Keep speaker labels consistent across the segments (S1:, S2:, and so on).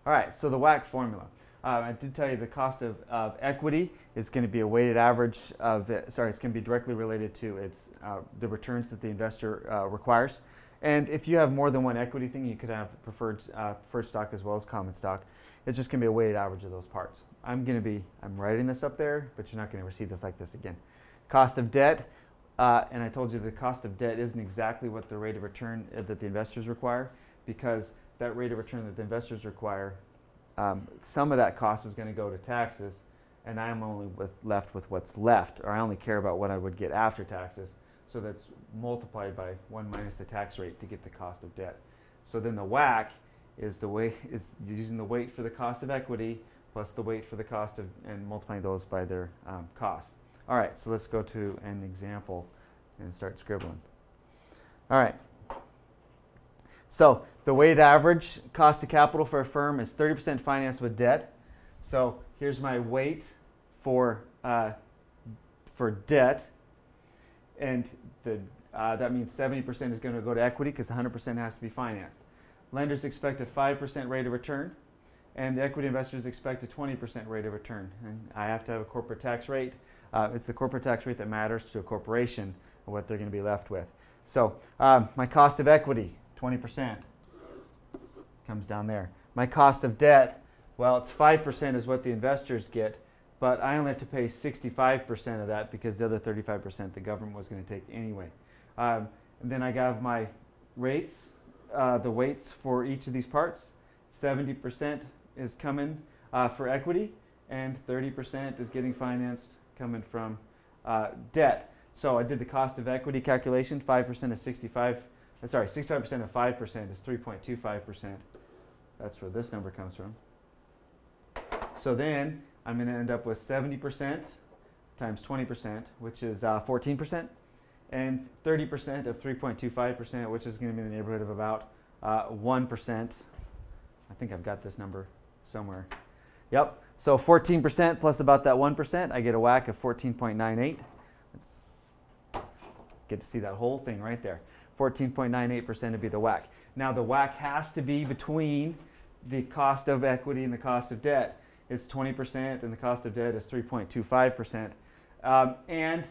S1: All right, so the WACC formula. I did tell you the cost of equity is going to be a weighted average of it's going to be directly related to the returns that the investor requires. And if you have more than one equity thing, you could have preferred stock as well as common stock. It's just going to be a weighted average of those parts. I'm writing this up there, but you're not going to ever see this like this again. Cost of debt, and I told you the cost of debt isn't exactly what the rate of return that the investors require, because that rate of return that the investors require, some of that cost is going to go to taxes, and I'm only left with what's left, or I only care about what I would get after taxes. So that's multiplied by 1 minus the tax rate to get the cost of debt. So then the WACC is using the weight for the cost of equity plus the weight for the cost of, and multiplying those by their costs. All right, so let's go to an example and start scribbling. All right. So the weighted average cost of capital for a firm is 30% financed with debt. So here's my weight for debt, and that means 70% is going to go to equity because 100% has to be financed. Lenders expect a 5% rate of return, and the equity investors expect a 20% rate of return. And I have to have a corporate tax rate. It's the corporate tax rate that matters to a corporation and what they're going to be left with. So my cost of equity, 20%, comes down there. My cost of debt, well, it's 5% is what the investors get, but I only have to pay 65% of that because the other 35% the government was going to take anyway. And then I have my rates, the weights for each of these parts. 70% is coming for equity, and 30% is getting financed coming from debt. So I did the cost of equity calculation. 65% of 5% is 3.25%. That's where this number comes from. So then I'm going to end up with 70% times 20%, which is 14%, and 30% of 3.25%, which is going to be in the neighborhood of about 1%. I think I've got this number somewhere. Yep. So 14% plus about that 1%, I get a WACC of 14.98. Let's get to see that whole thing right there. 14.98% would be the WACC. Now the WACC has to be between the cost of equity and the cost of debt. It's 20%, and the cost of debt is 3.25%. And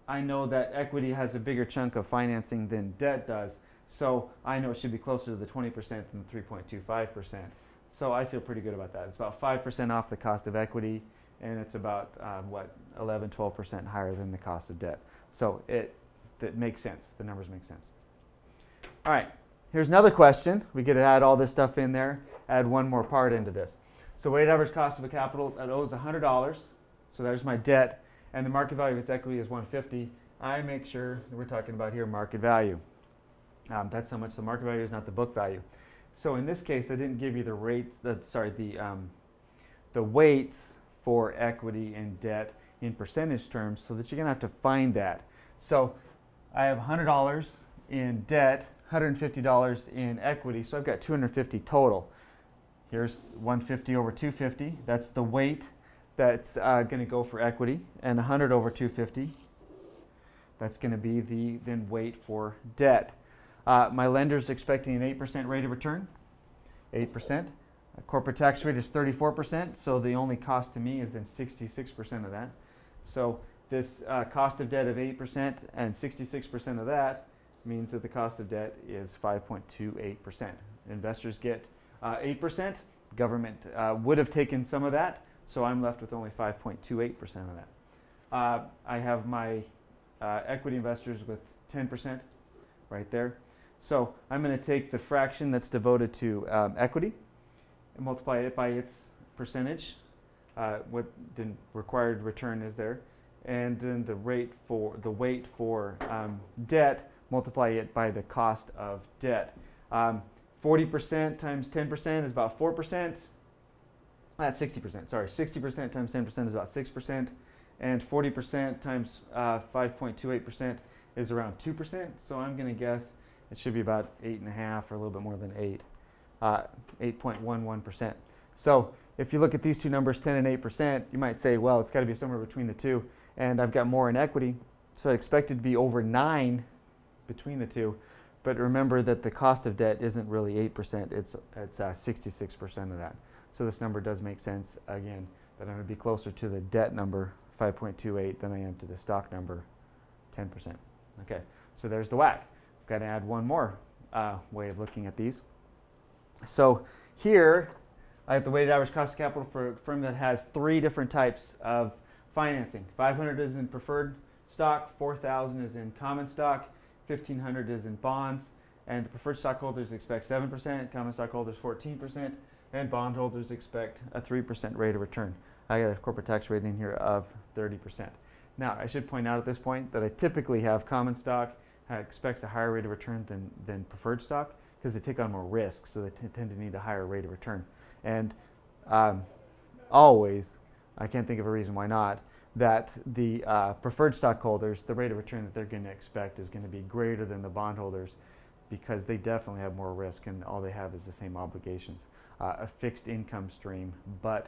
S1: I know that equity has a bigger chunk of financing than debt does, so I know it should be closer to the 20% than the 3.25%. So I feel pretty good about that. It's about 5% off the cost of equity, and it's about 11, 12% higher than the cost of debt. So it makes sense. The numbers make sense. All right, here's another question. We get to add all this stuff in there, add one more part into this. So weighted average cost of a capital that owes $100. So there's my debt, and the market value of its equity is $150. I make sure that we're talking about here market value. That's how much the market value is, not the book value. So in this case, I didn't give you the rates. The weights for equity and debt in percentage terms, so that you're going to have to find that. So I have $100 in debt, $150 in equity, so I've got $250 total. Here's 150 over 250. That's the weight that's going to go for equity, and 100 over 250. That's going to be the then weight for debt. My lender's expecting an 8% rate of return. 8%. Corporate tax rate is 34%, so the only cost to me is then 66% of that. So this cost of debt of 8% and 66% of that means that the cost of debt is 5.28%. Investors get 8%. Government would have taken some of that, so I'm left with only 5.28% of that. I have my equity investors with 10% right there. So I'm going to take the fraction that's devoted to equity and multiply it by its percentage, what the required return is there, and then the weight for debt, multiply it by the cost of debt. 40% times 10% is about 4%. That's 60%. Sorry, 60% times 10% is about 6%, and 40% times 5.28% is around 2%. So I'm going to guess it should be about 8.5 or a little bit more than 8, 8.11%. So if you look at these two numbers, 10 and 8%, you might say, well, it's got to be somewhere between the two. And I've got more in equity, so I expect it to be over 9 between the two. But remember that the cost of debt isn't really 8%, it's 66% of that. So this number does make sense, again, that I'm going to be closer to the debt number, 5.28, than I am to the stock number, 10%. Okay, so there's the WACC. I've got to add one more way of looking at these. So here, I have the weighted average cost of capital for a firm that has 3 different types of financing. 500 is in preferred stock, 4,000 is in common stock, 1,500 is in bonds, and the preferred stockholders expect 7%, common stockholders 14%, and bondholders expect a 3% rate of return. I got a corporate tax rate in here of 30%. Now, I should point out at this point that I typically have common stock expects a higher rate of return than preferred stock because they take on more risk, so they tend to need a higher rate of return. And always, I can't think of a reason why not, that the preferred stockholders, the rate of return that they're going to expect is going to be greater than the bondholders because they definitely have more risk and all they have is the same obligations. A fixed income stream, but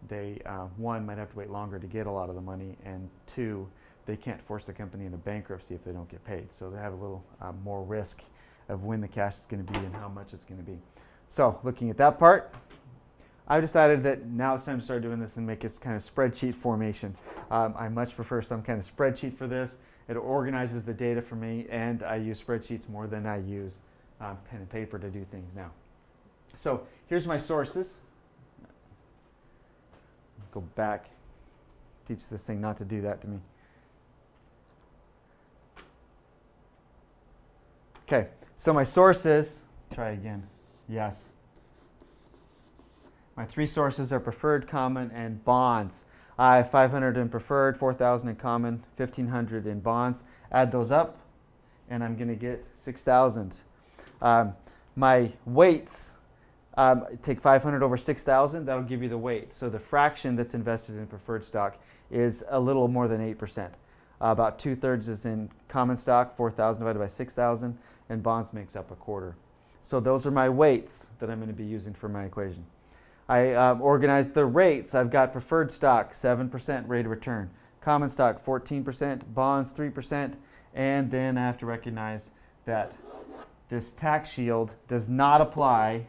S1: they, one, might have to wait longer to get a lot of the money, and 2, they can't force the company into bankruptcy if they don't get paid. So they have a little more risk of when the cash is going to be and how much it's going to be. So looking at that part, I decided that now it's time to start doing this and make this kind of spreadsheet formation. I much prefer some kind of spreadsheet for this. It organizes the data for me, and I use spreadsheets more than I use pen and paper to do things now. So here's my sources. Go back. Teach this thing not to do that to me. Okay, so my sources, try again, yes. My 3 sources are preferred, common, and bonds. I have 500 in preferred, 4,000 in common, 1,500 in bonds. Add those up, and I'm going to get 6,000. My weights, take 500 over 6,000, that'll give you the weight. So the fraction that's invested in preferred stock is a little more than 8%. About 2/3 is in common stock, 4,000 divided by 6,000, and bonds makes up 1/4. So those are my weights that I'm going to be using for my equation. I organized the rates. I've got preferred stock, 7% rate of return. Common stock, 14%. Bonds, 3%. And then I have to recognize that this tax shield does not apply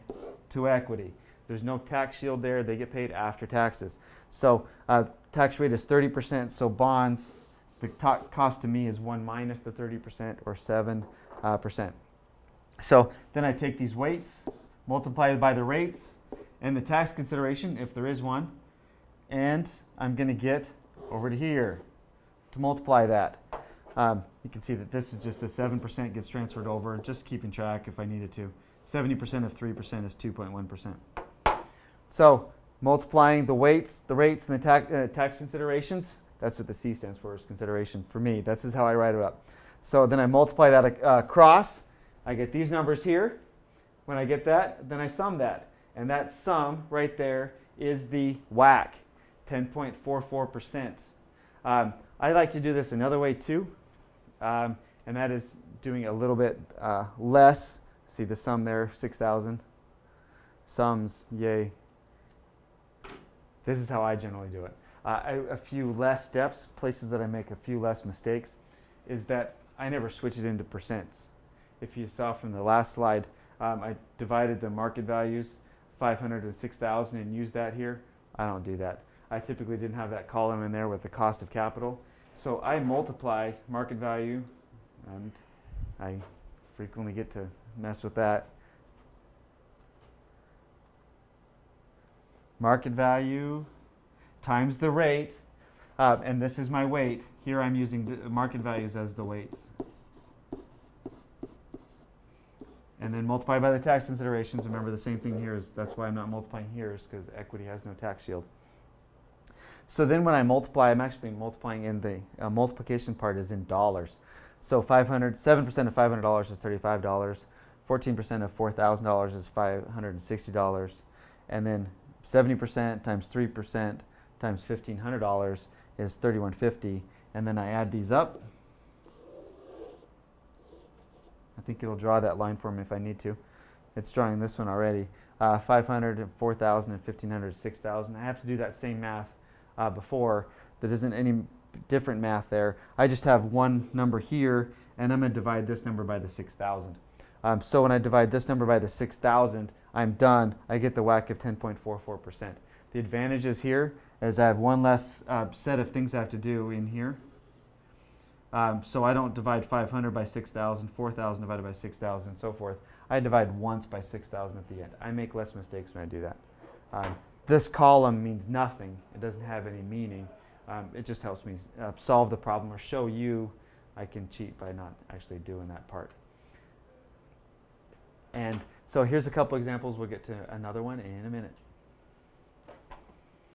S1: to equity. There's no tax shield there. They get paid after taxes. So tax rate is 30%. So bonds, the cost to me is 1 minus the 30%, or 7%. So then I take these weights, multiply it by the rates, and the tax consideration, if there is one, and I'm going to get over to here to multiply that. You can see that this is just the 7% gets transferred over, just keeping track if I needed to. 70% of 3% is 2.1%. So multiplying the weights, the rates, and the tax considerations, that's what the C stands for, is consideration for me. This is how I write it up. So then I multiply that across. I get these numbers here. When I get that, then I sum that. And that sum right there is the WACC, 10.44%. I like to do this another way too, and that is doing a little bit less. See the sum there, 6,000. Sums, yay. This is how I generally do it. A few less steps, places that I make a few less mistakes, is that I never switch it into percents. If you saw from the last slide, I divided the market values, 500 and 6,000, and used that here. I don't do that. I typically didn't have that column in there with the cost of capital. So I multiply market value, and I frequently get to mess with that. Market value times the rate, and this is my weight. Here I'm using the market values as the weights. And then multiply by the tax considerations. Remember, the same thing here is, that's why I'm not multiplying here, is because equity has no tax shield. So then when I multiply, I'm actually multiplying in the multiplication part is in dollars. So 7% of $500 is $35. 14% of $4,000 is $560. And then 70% times 3% times $1,500 is $3,150. And then I add these up. I think it'll draw that line for me if I need to. It's drawing this one already. 500, 4,000, and 1,500 is 6,000. I have to do that same math before. There isn't any different math there. I just have one number here, and I'm going to divide this number by the 6,000. So when I divide this number by the 6,000, I'm done. I get the WACC of 10.44%. The advantages here is I have one less set of things I have to do in here. So I don't divide 500 by 6,000, 4,000 divided by 6,000, and so forth. I divide once by 6,000 at the end. I make less mistakes when I do that. This column means nothing. It doesn't have any meaning. It just helps me solve the problem or show you I can cheat by not actually doing that part. And so here's a couple examples. We'll get to another one in a minute.